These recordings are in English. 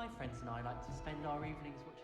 My friends and I like to spend our evenings watching.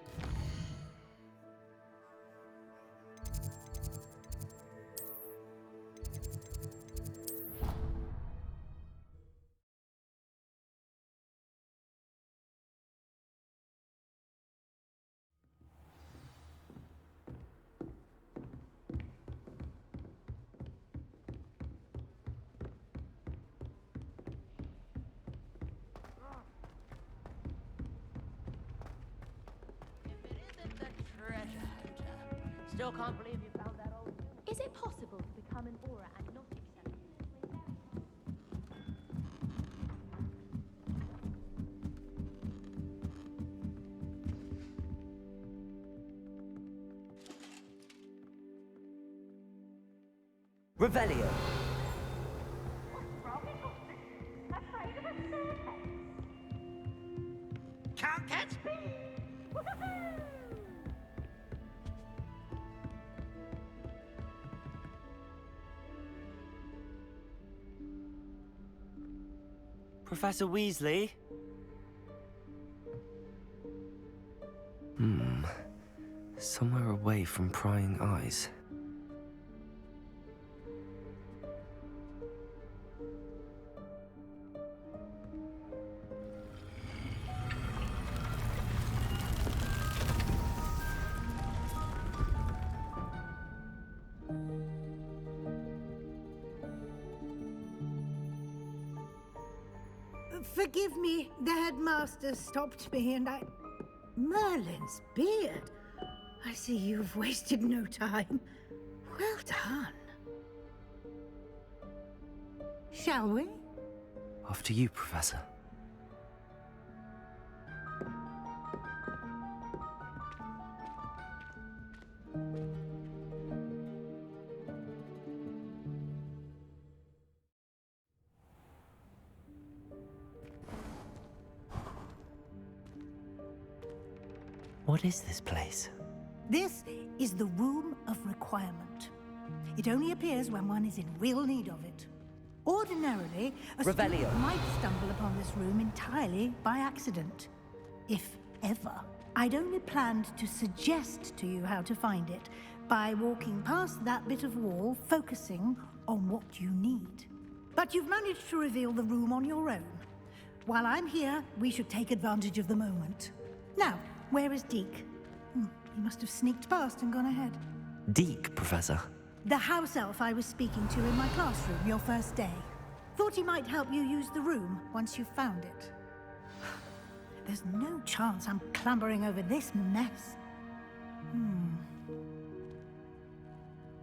Still can't believe you found that old... Is it possible to become an aura and not accept Revelio. Can't catch me! Professor Weasley? Somewhere away from prying eyes. Forgive me, the headmaster stopped me and I... Merlin's beard. I see you've wasted no time. Well done. Shall we? After you, Professor. What is this place? This is the Room of Requirement. It only appears when one is in real need of it. Ordinarily, a Revelio. student might stumble upon this room entirely by accident. If ever. I'd only planned to suggest to you how to find it by walking past that bit of wall, focusing on what you need. But you've managed to reveal the room on your own. While I'm here, we should take advantage of the moment. Now, where is Deke? He must have sneaked past and gone ahead. Deke, Professor. The house elf I was speaking to in my classroom your first day. Thought he might help you use the room once you found it. There's no chance I'm clambering over this mess.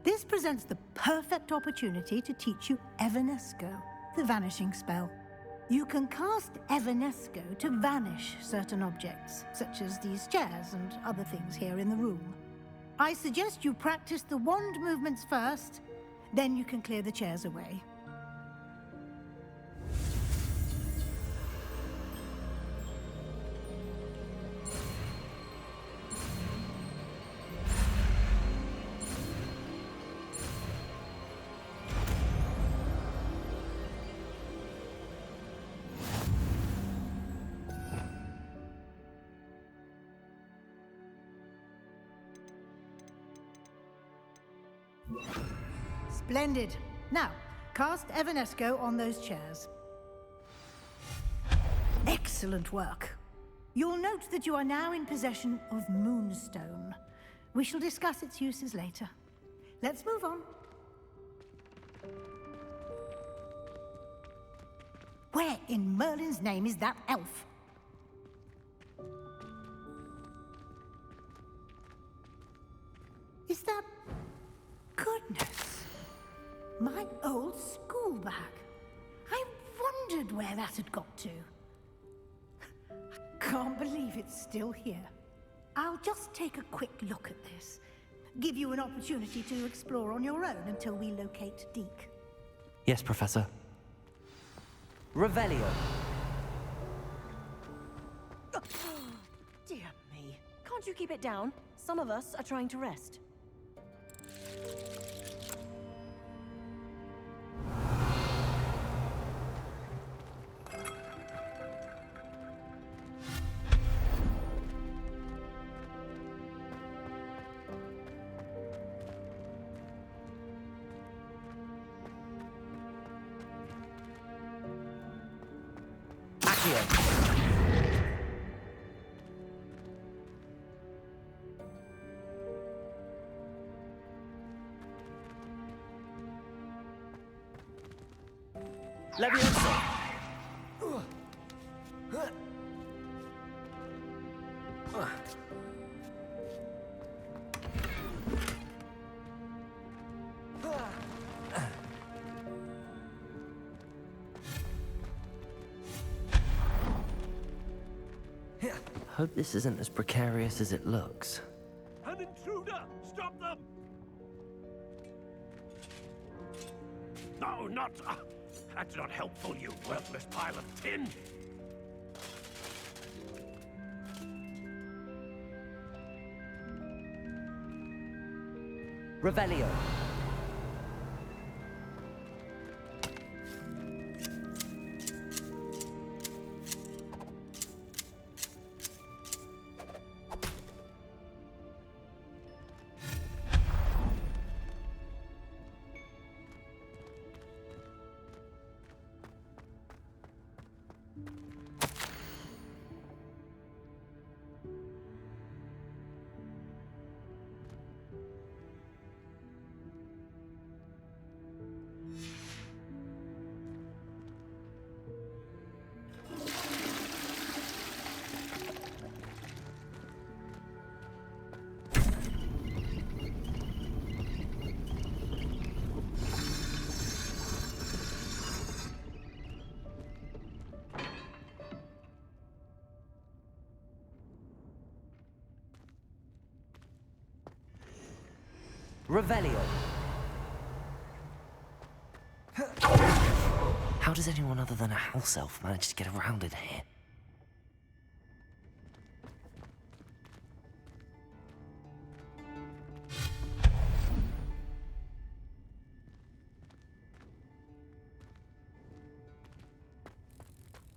This presents the perfect opportunity to teach you Evanesco, the vanishing spell. You can cast Evanesco to vanish certain objects, such as these chairs and other things here in the room. I suggest you practice the wand movements first, then you can clear the chairs away. Splendid. Now, cast Evanesco on those chairs. Excellent work. You'll note that you are now in possession of Moonstone. We shall discuss its uses later. Let's move on. Where in Merlin's name is that elf? Is that... Goodness. My old school bag. I wondered where that had got to. I can't believe it's still here. I'll just take a quick look at this. Give you an opportunity to explore on your own until we locate Deke. Yes, Professor. Revelio. Dear me. Can't you keep it down? Some of us are trying to rest. Leviosa. Hope this isn't as precarious as it looks. An intruder! Stop them! No, not... that's not helpful, you worthless pile of tin! Revelio. Revelio. How does anyone other than a house elf manage to get around in here?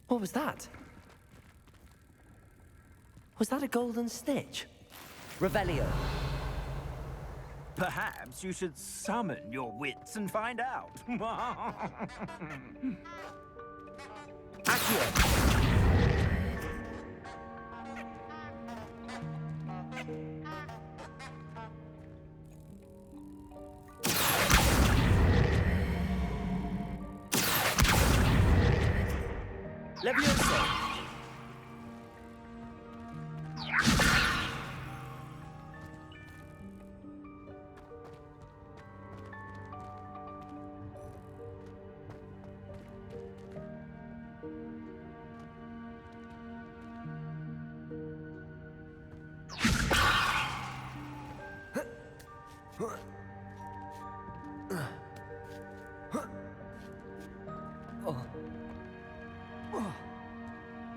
What was that? Was that a golden stitch? Revelio. Perhaps you should summon your wits and find out. Accio. Leviosa.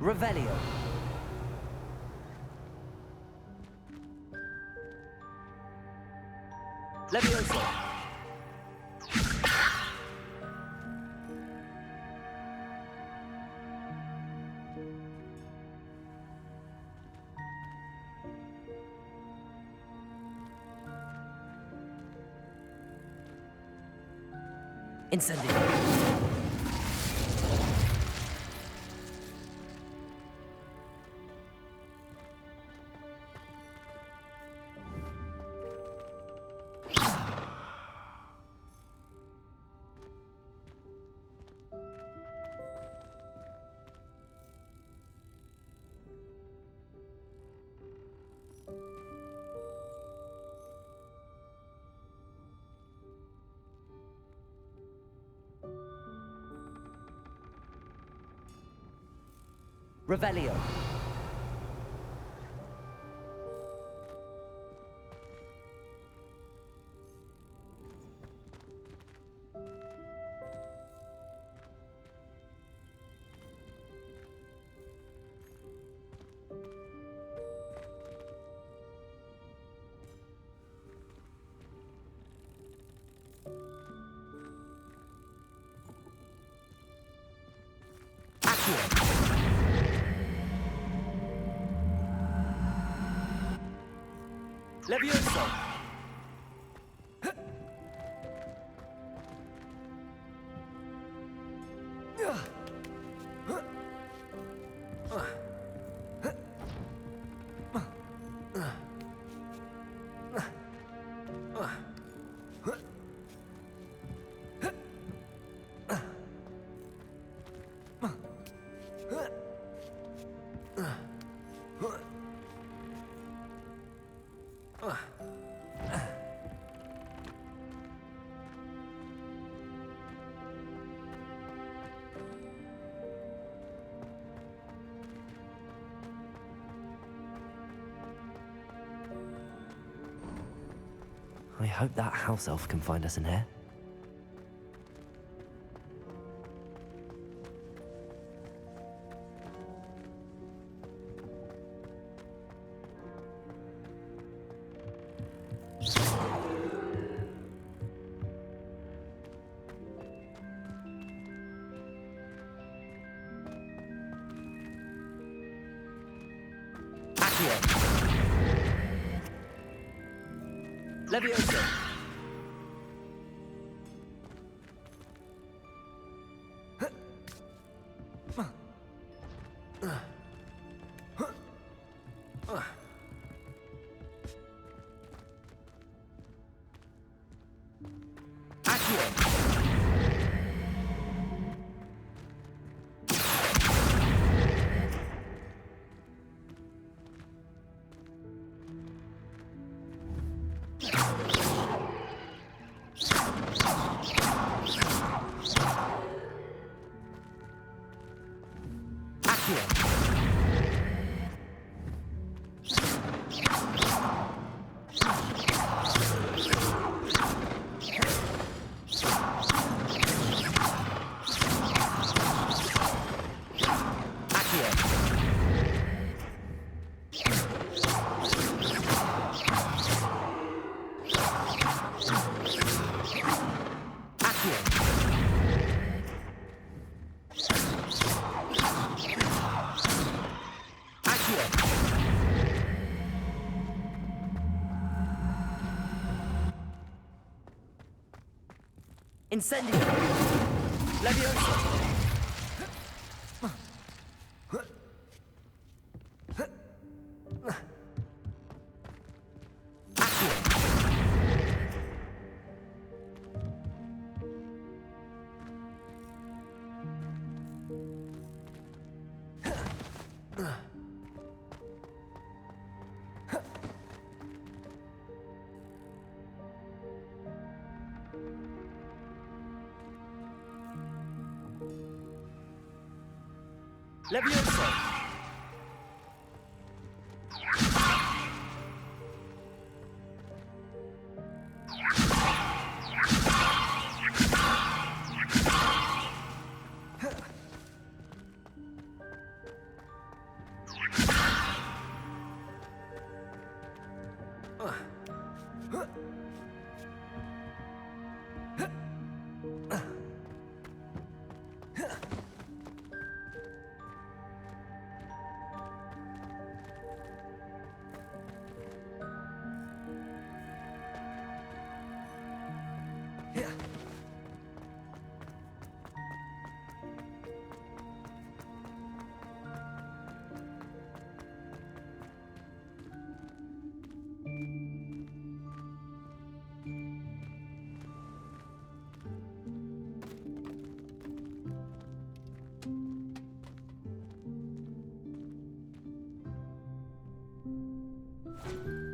Revelio. Leviosa. Incendio. Revelio. Accio. Leviosa. I hope that house elf can find us in here. Leviosa. Incendio. Leviosa. Leviosa.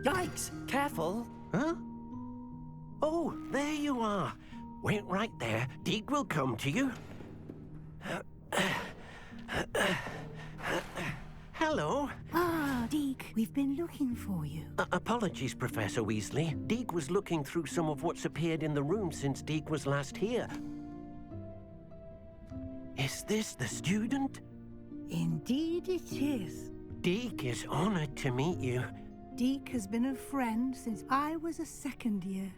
Yikes! Careful. Huh? Oh, there you are. Wait right there. Deek will come to you. Hello. Ah, Deke, we've been looking for you. Apologies, Professor Weasley. Deek was looking through some of what's appeared in the room since Deek was last here. Is this the student? Indeed it is. Deek is honored to meet you. Deke has been a friend since I was a second year.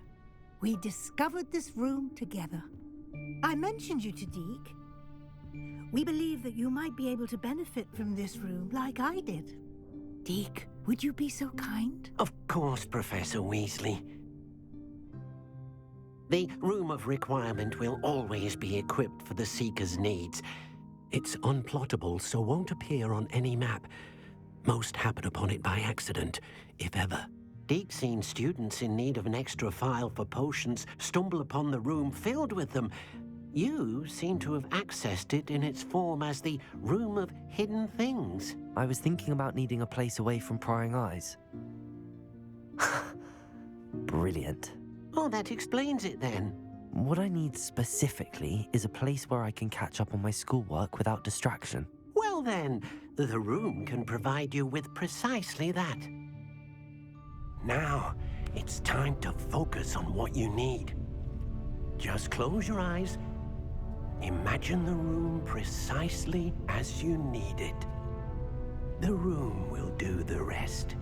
We discovered this room together. I mentioned you to Deke. We believe that you might be able to benefit from this room like I did. Deke, would you be so kind? Of course, Professor Weasley. The Room of Requirement will always be equipped for the Seeker's needs. It's unplottable, so won't appear on any map. Most happen upon it by accident, if ever. Deke's seen students in need of an extra file for potions stumble upon the room filled with them, You seem to have accessed it in its form as the Room of Hidden Things. I was thinking about needing a place away from prying eyes. Brilliant. Oh, that explains it then. What I need specifically is a place where I can catch up on my schoolwork without distraction. Well then, the room can provide you with precisely that. Now, it's time to focus on what you need. Just close your eyes. Imagine the room precisely as you need it. The room will do the rest.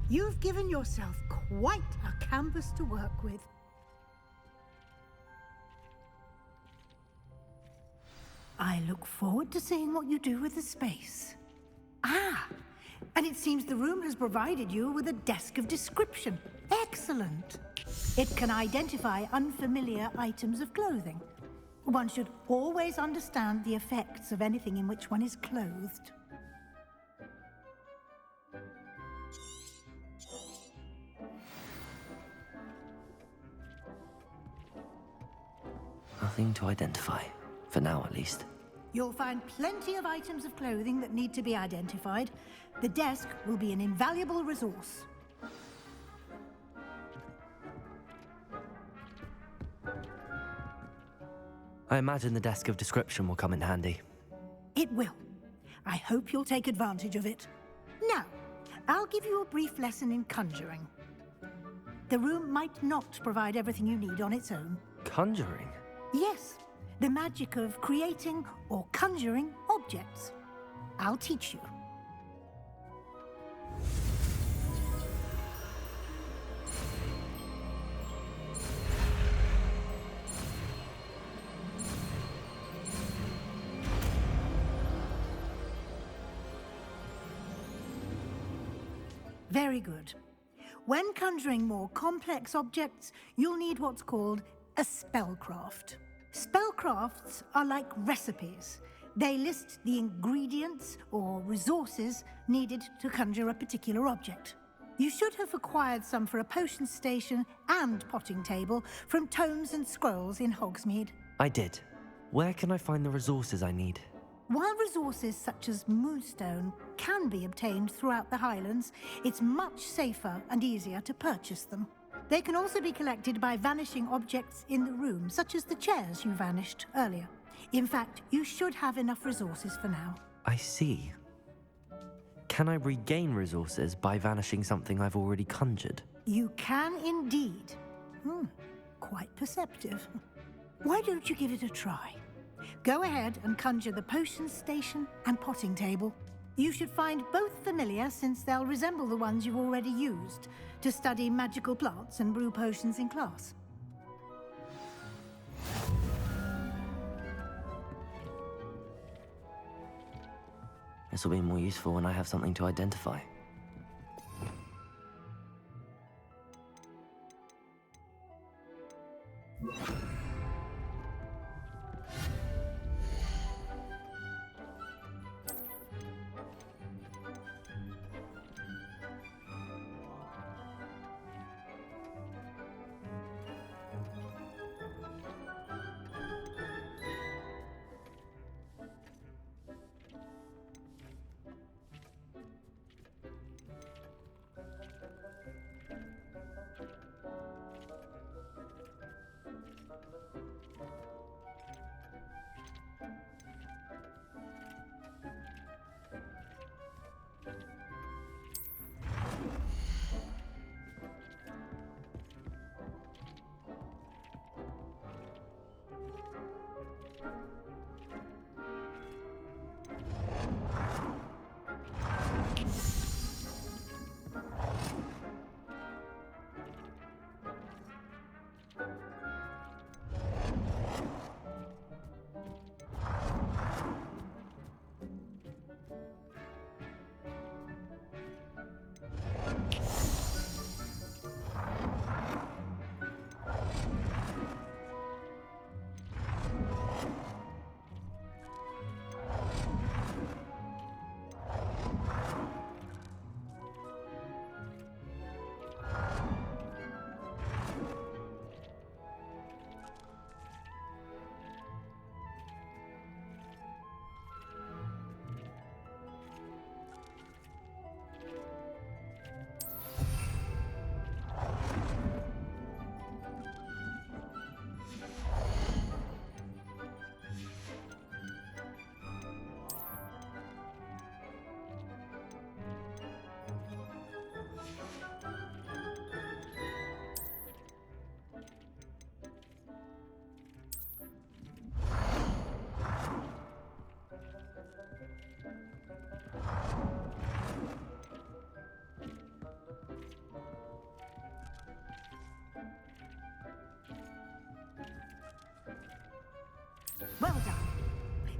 You've given yourself quite a canvas to work with. I look forward to seeing what you do with the space. Ah, and it seems the room has provided you with a desk of description. Excellent. It can identify unfamiliar items of clothing. One should always understand the effects of anything in which one is clothed. Nothing to identify, for now at least. You'll find plenty of items of clothing that need to be identified. The desk will be an invaluable resource. I imagine the desk of description will come in handy. It will. I hope you'll take advantage of it. Now, I'll give you a brief lesson in conjuring. The room might not provide everything you need on its own. Conjuring? Yes, the magic of creating or conjuring objects. I'll teach you. Very good. When conjuring more complex objects, you'll need what's called a spellcraft. Spellcrafts are like recipes. They list the ingredients or resources needed to conjure a particular object. You should have acquired some for a potion station and potting table from tomes and scrolls in Hogsmeade. I did. Where can I find the resources I need? While resources such as moonstone can be obtained throughout the Highlands, it's much safer and easier to purchase them. They can also be collected by vanishing objects in the room, such as the chairs you vanished earlier. In fact, you should have enough resources for now. I see. Can I regain resources by vanishing something I've already conjured? You can indeed. Quite perceptive. Why don't you give it a try? Go ahead and conjure the potion station and potting table. You should find both familiar, since they'll resemble the ones you've already used to study magical plants and brew potions in class. This will be more useful when I have something to identify.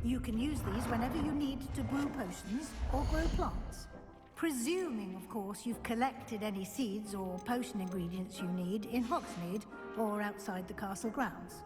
You can use these whenever you need to brew potions or grow plants. Presuming, of course, you've collected any seeds or potion ingredients you need in Hogsmeade or outside the castle grounds.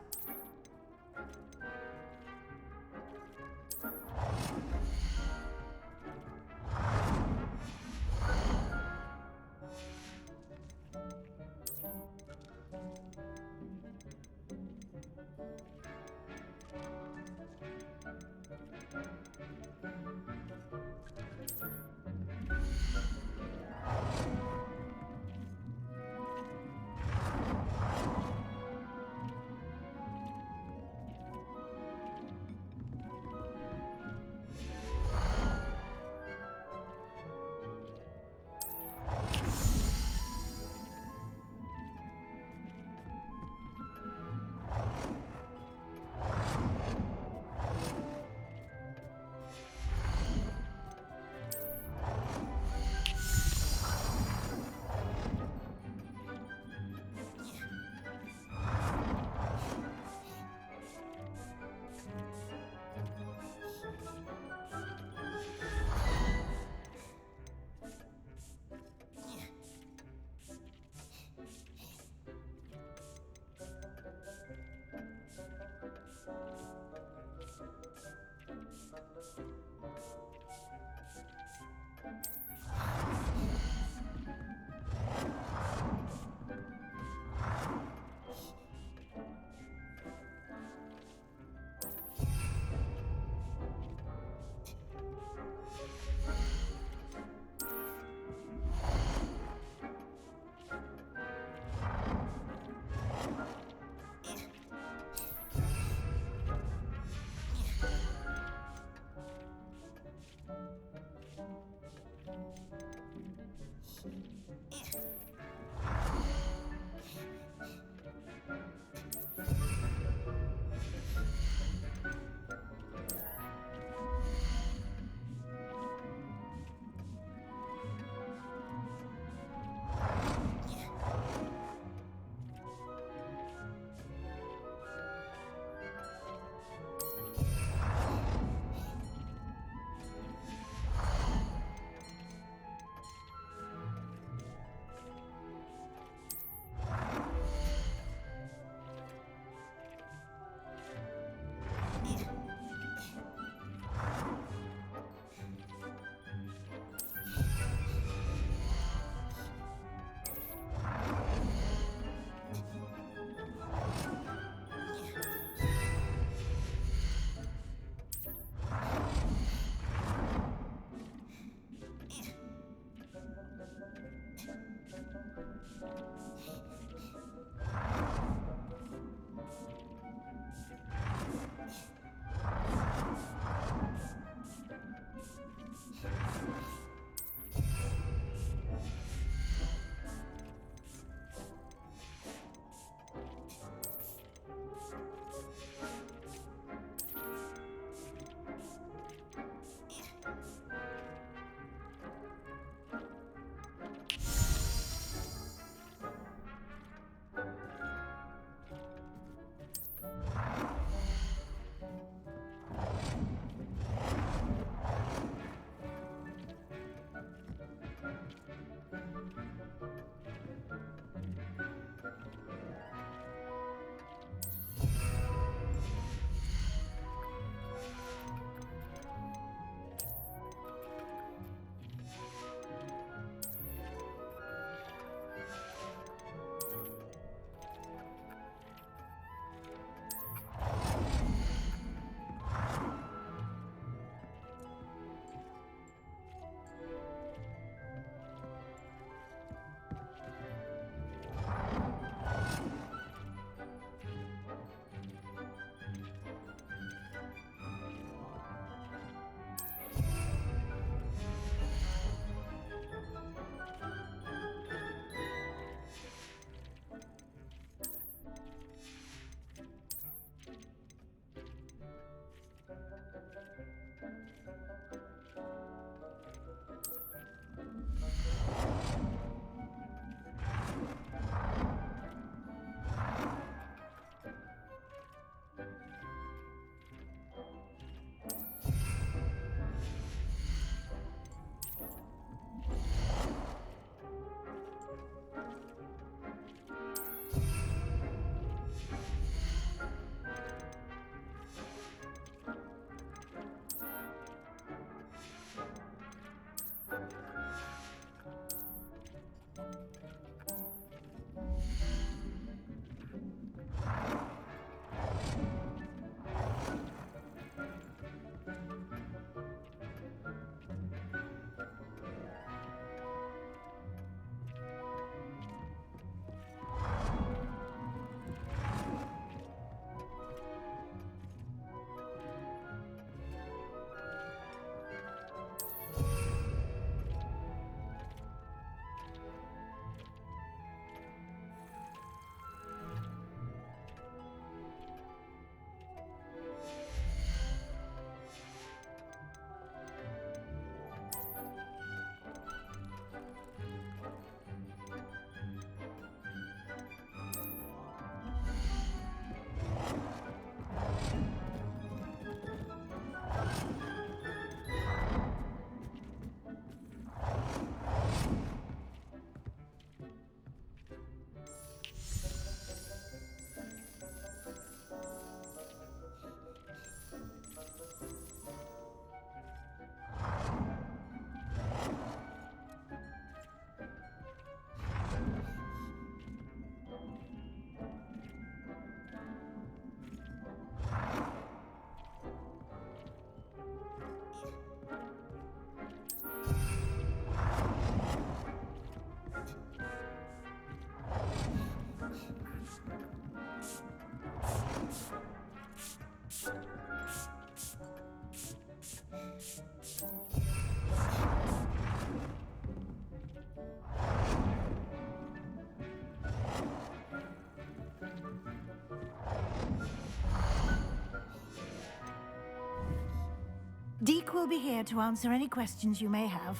Deke will be here to answer any questions you may have.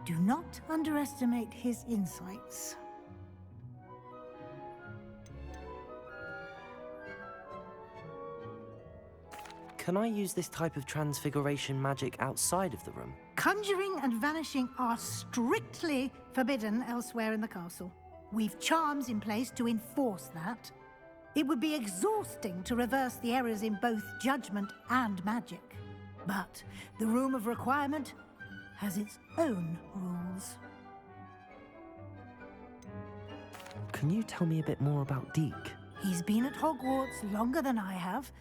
Do not underestimate his insights. Can I use this type of transfiguration magic outside of the room? Conjuring and vanishing are strictly forbidden elsewhere in the castle. We've charms in place to enforce that. It would be exhausting to reverse the errors in both judgment and magic. But the Room of Requirement has its own rules. Can you tell me a bit more about Deke? He's been at Hogwarts longer than I have,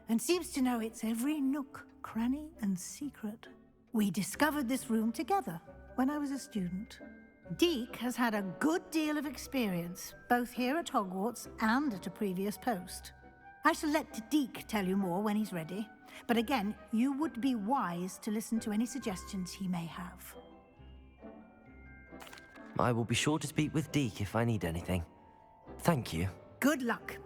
and seems to know its every nook, cranny, and secret. We discovered this room together when I was a student. Deke has had a good deal of experience, both here at Hogwarts and at a previous post. I shall let Deke tell you more when he's ready, but again, you would be wise to listen to any suggestions he may have. I will be sure to speak with Deke if I need anything. Thank you. Good luck.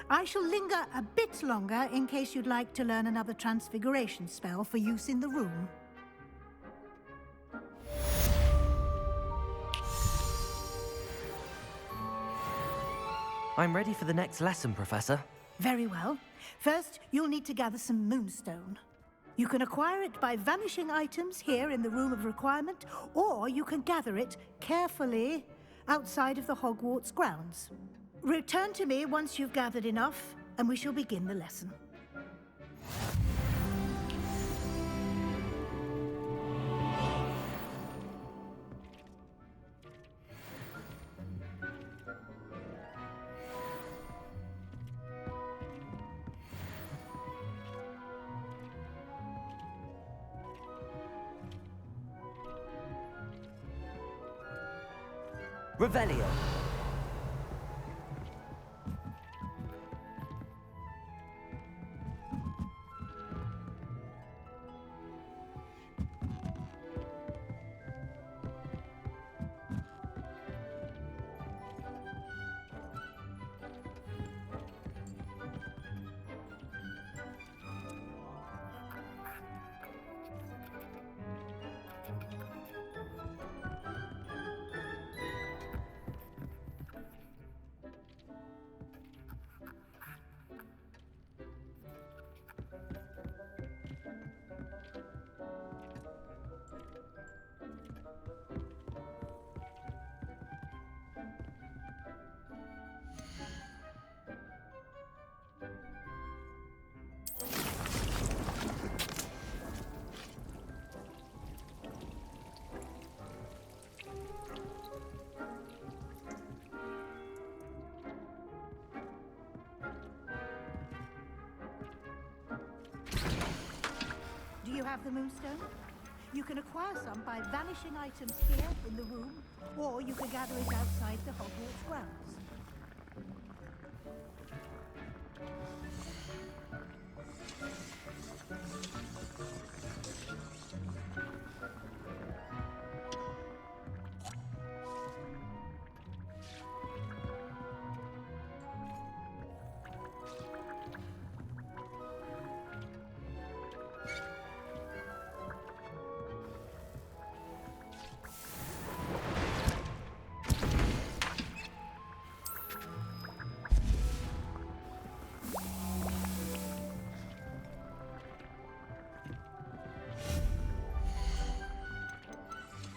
I shall linger a bit longer in case you'd like to learn another transfiguration spell for use in the room. I'm ready for the next lesson, Professor. Very well. First, you'll need to gather some moonstone. You can acquire it by vanishing items here in the Room of Requirement, or you can gather it carefully outside of the Hogwarts grounds. Return to me once you've gathered enough, and we shall begin the lesson. Revelio. Do you have the moonstone? You can acquire some by vanishing items here in the room, or you can gather it outside the Hogwarts grounds.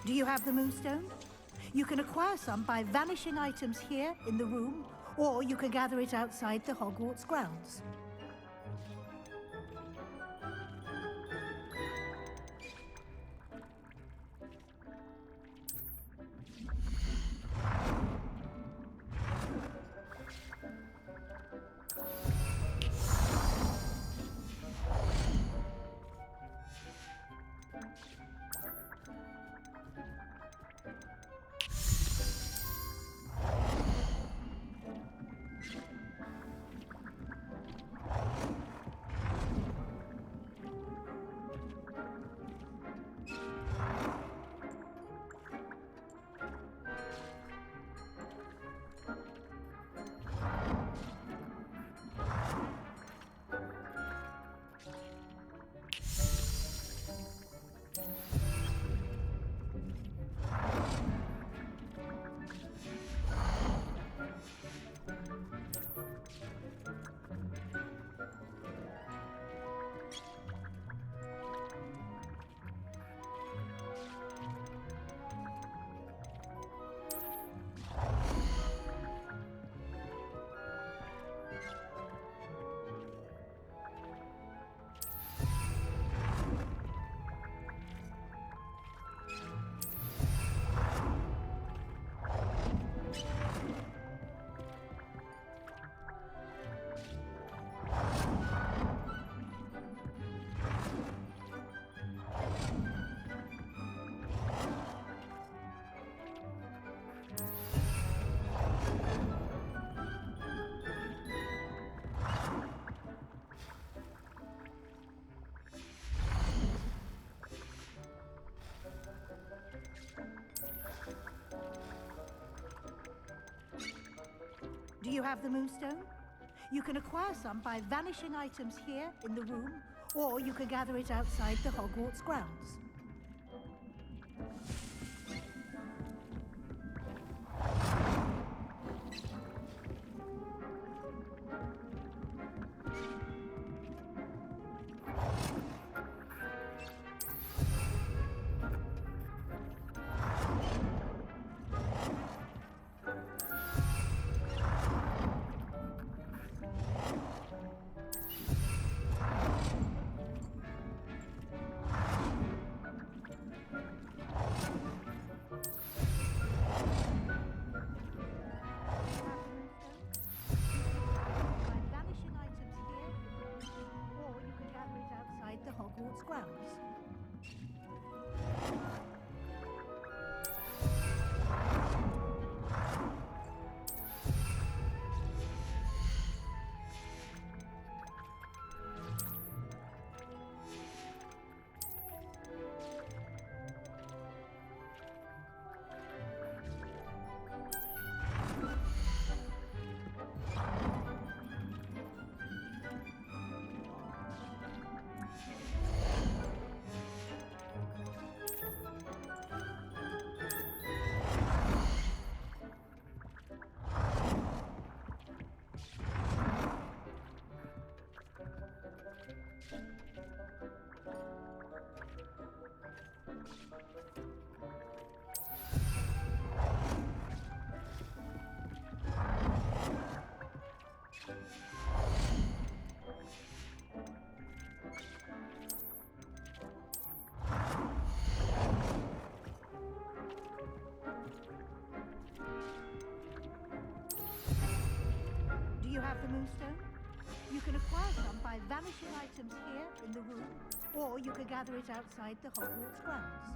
Do you have the moonstone? You can acquire some by vanishing items here in the room, or you can gather it outside the Hogwarts grounds. Do you have the moonstone? You can acquire some by vanishing items here in the room, or you can gather it outside the Hogwarts grounds. The Hogwarts grounds. Do you have the moonstone? You can acquire some by vanishing items here in the room, or you can gather it outside the Hogwarts grounds.